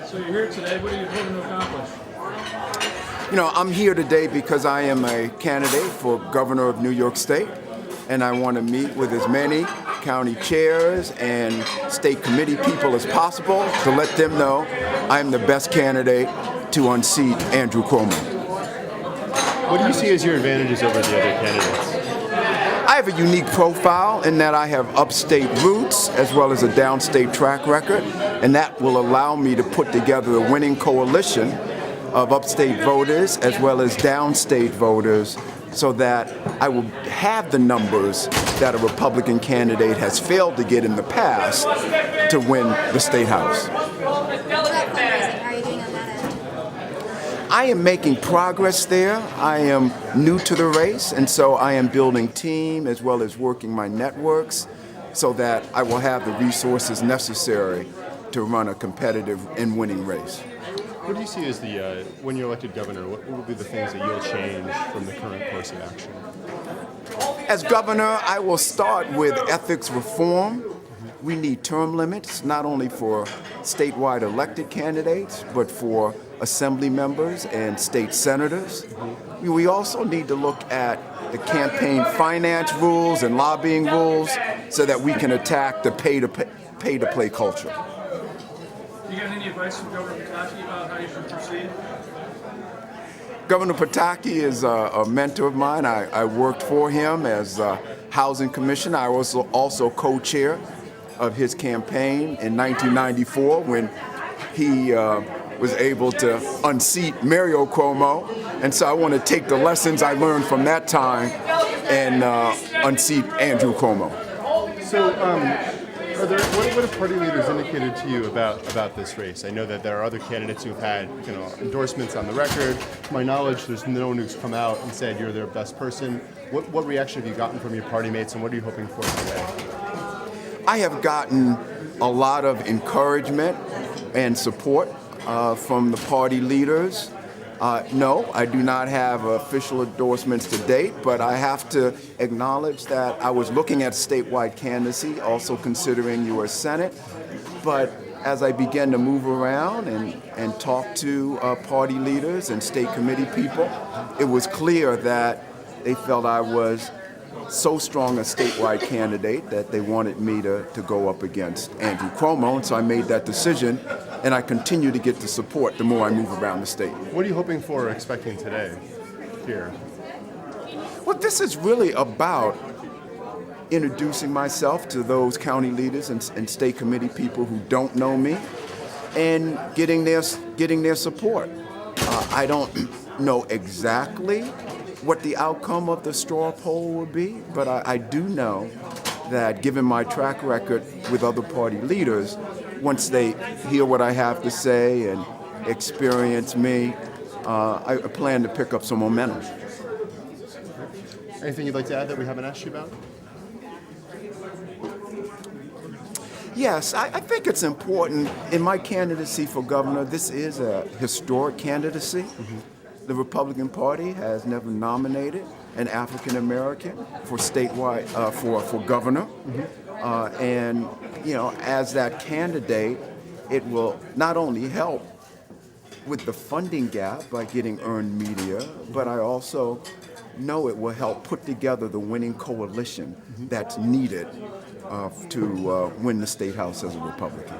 So you're here today. What are you hoping to accomplish? I'm here today because I am a candidate for governor of New York State, and I want to meet with as many county chairs and state committee people as possible to let them know I'm the best candidate to unseat Andrew Cuomo. What do you see as your advantages over the other candidates? I have a unique profile in that I have upstate roots as well as a downstate track record, and that will allow me to put together a winning coalition of upstate voters as well as downstate voters so that I will have the numbers that a Republican candidate has failed to get in the past to win the State House. I am making progress there. I am new to the race, and so I am building team as well as working my networks so that I will have the resources necessary to run a competitive and winning race. What do you see as when you're elected governor, what will be the things that you'll change from the current course of action? As governor, I will start with ethics reform. We need term limits, not only for statewide elected candidates, but for assembly members and state senators. We also need to look at the campaign finance rules and lobbying rules so that we can attack the pay-to-play culture. Do you got any advice from Governor Pataki about how you should proceed? Governor Pataki is a mentor of mine. I worked for him as housing commissioner. I was also co-chair of his campaign in 1994 when he was able to unseat Mario Cuomo. And so I want to take the lessons I learned from that time and unseat Andrew Cuomo. So what have party leaders indicated to you about this race? I know that there are other candidates who've had endorsements on the record. To my knowledge, there's no one who's come out and said you're their best person. What reaction have you gotten from your party mates, and what are you hoping for today? I have gotten a lot of encouragement and support from the party leaders. No, I do not have official endorsements to date, but I have to acknowledge that I was looking at statewide candidacy, also considering U.S. Senate. But as I began to move around and talk to party leaders and state committee people, it was clear that they felt I was so strong a statewide candidate that they wanted me to go up against Andrew Cuomo, and so I made that decision, and I continue to get the support the more I move around the state. What are you hoping for or expecting today here? Well, this is really about introducing myself to those county leaders and state committee people who don't know me and getting their support. I don't know exactly what the outcome of the straw poll will be, but I do know that given my track record with other party leaders, once they hear what I have to say and experience me, I plan to pick up some momentum. Anything you'd like to add that we haven't asked you about? Yes, I think it's important. In my candidacy for governor, this is a historic candidacy. The Republican Party has never nominated an African American for statewide for governor, and as that candidate, it will not only help with the funding gap by getting earned media, but I also know it will help put together the winning coalition that's needed to win the State House as a Republican.